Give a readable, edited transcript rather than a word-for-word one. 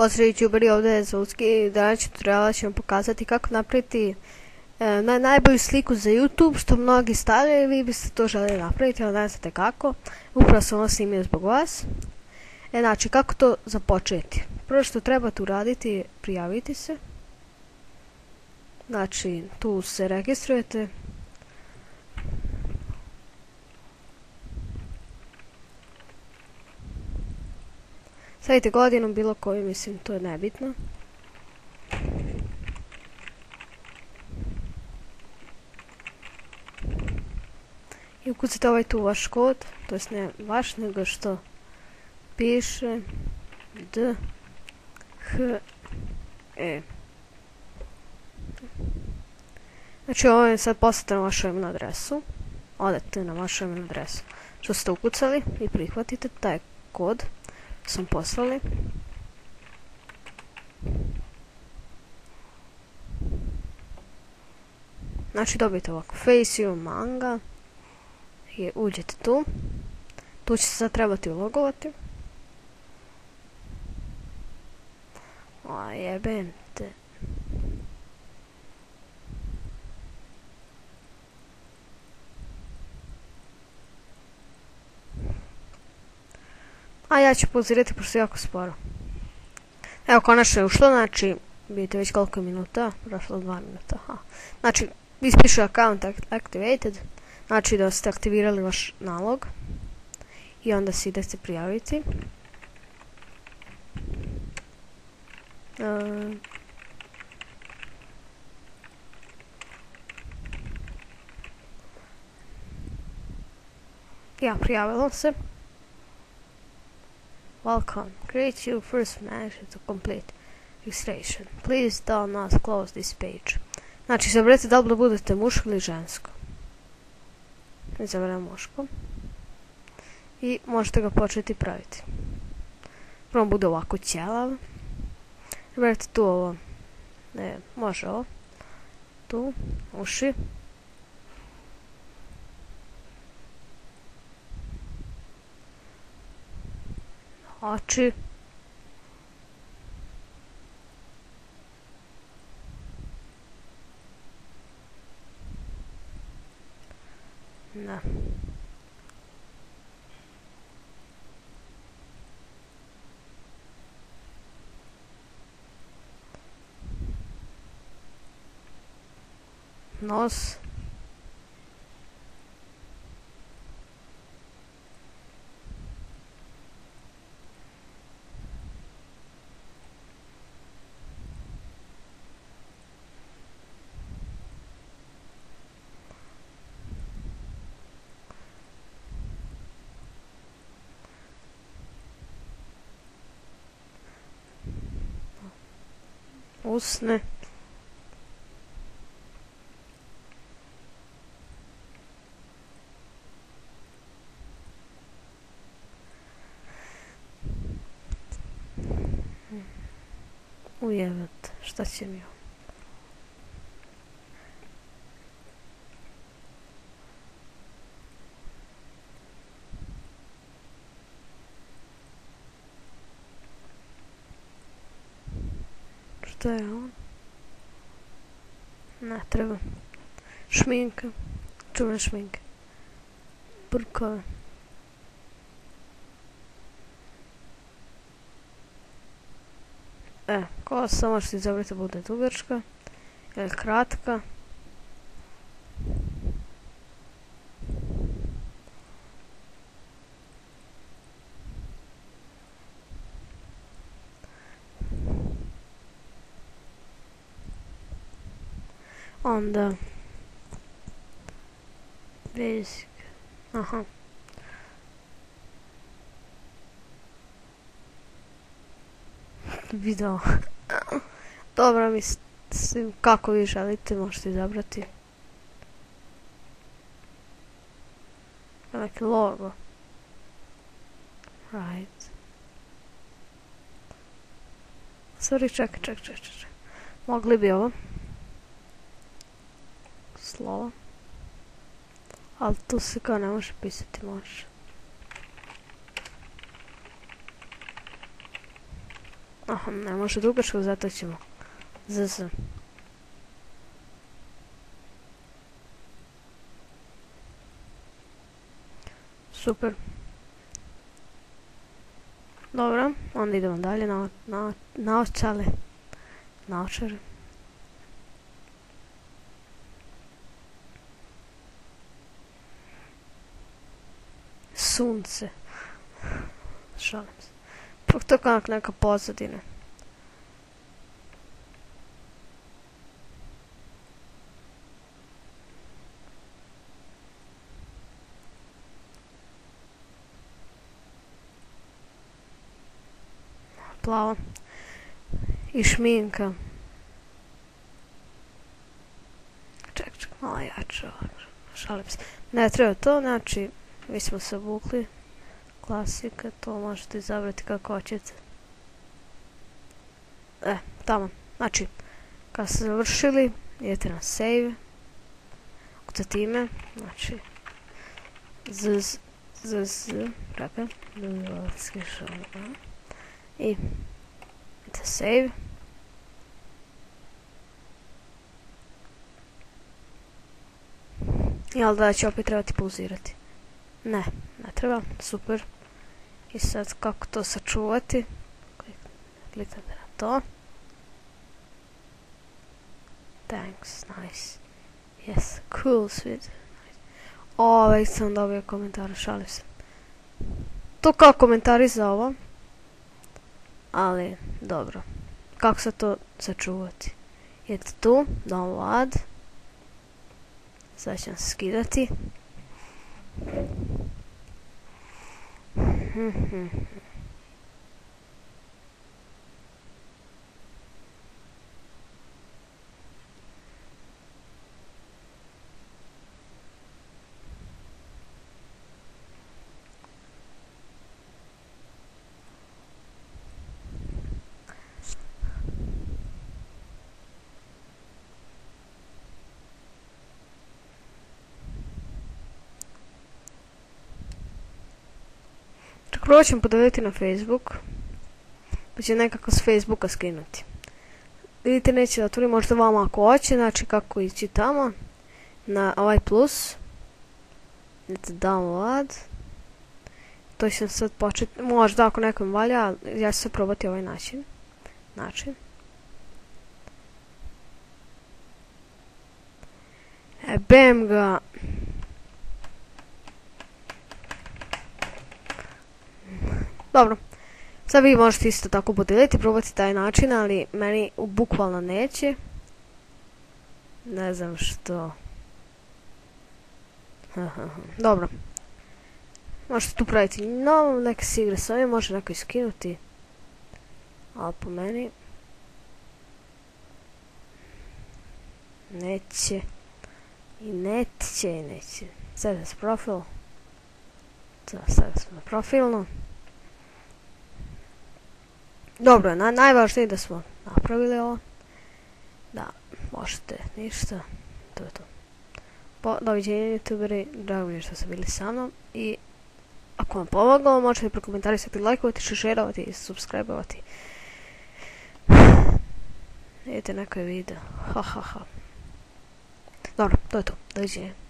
Pozdrav YouTuberi, ovdje je Zvucki. Danas tutoriala ćemo pokazati kako napraviti najbolju sliku za YouTube, što mnogi stavljaju. Vi biste to željeli napraviti, ali ne znate kako. Upravo sam ovo snimio zbog vas. Znači, kako to započeti? Prvo što trebate uraditi je prijaviti se. Znači, tu se registrujete. Stavite godinu, bilo koju, mislim, to je nebitno. I ukucate ovaj tu vaš kod, to jest ne vaš, nego što piše D H E. Znači ovo je sad poslate na vašu email adresu. Odete na vašu email adresu što ste ukucali i prihvatite taj kod sam poslali. Znači dobijete ovako Faceu, Manga i uđete tu. Tu će se sad trebati ulogovati. A jebem te. A ja ću pauzirati pošto je jako sporo. Evo, konačno je ušlo, znači vidite već koliko je minuta, prošlo 2 minuta. Znači, ispiše account activated, znači da ste aktivirali vaš nalog i onda se idete prijaviti. Ja, prijavilo se. Welcome. Create your first message to complete registration. Please do not close this page. Znači, izaberete da li da budete muško ili žensko. Izaberem muško. I možete ga početi praviti. Prvo bude ovako ćelav. Izaberete tu ovo. Ne, može ovo. Tu, uši. Oči. Da. Nos. Usne. Ujebat, šta će mi ovo? Šta je on? Ne treba. Šminka. Čuvena šminka. Brkove. Kosa možete izabrati da bude dugačka ili kratka. Onda basic. Aha. Video. Dobro, mislim, kako vi želite, možete izabrati. Neki logo. Right. Sorry, čekaj. Mogli bi ovo. Slovo. Ali tu se kao ne može pisati, može. Aha, ne može dugačko, zato ćemo ZZ. Super. Dobro, onda idemo dalje na naočale. Naočare. Sunce. Šalim se. Pak to kao neka pozadina. Plavo. I šminka. Ček, malo jače. Šalim se. Ne treba to, znači, mi smo se obukli. Klasika, to možete izabrati kako hoćete. Tamo. Znači, kad ste završili, idete na save. Za time, znači, čekaj, i idete save. Jel da će opet trebati pauzirati? Ne treba, super. I sad kako to sačuvati? Kliknete na to. Thanks, nice. Yes, cool, sweet. Već sam dobio komentar, šalim se. To kao komentari za ovo. Ali, dobro. Kako se to sačuvati? Idete tu, download. Sad ćemo skidati. Prvo ćemo podavljati na Facebook, pa će nekako s Facebooka skinuti. Vidite, neće da otvori, možda vama ako hoće, znači kako ići tamo, na ovaj plus, idete download, to će sad početi, možda ako nekom valja, ja ću se probati ovaj način. Bam ga. Dobro, sad vi možete isto tako podijeliti, probati taj način, ali meni bukvalno neće. Ne znam što. Dobro. Možete tu praviti novo, neke se igre s ovim, može neko iskinuti. Ali po meni neće. I neće. Sada s profil. Sada smo na profilno. Dobro, najvažnije je da smo napravili ovo. Da, možete ništa. To je to. Doviđenja youtuberi, drago mi je što ste bili sa mnom. I ako vam pomoglo, možete prokomentarisati, lajkovati, šerovati i subscribe-ovati. Vidite neko je video. Dobro, to je to. Doviđenja.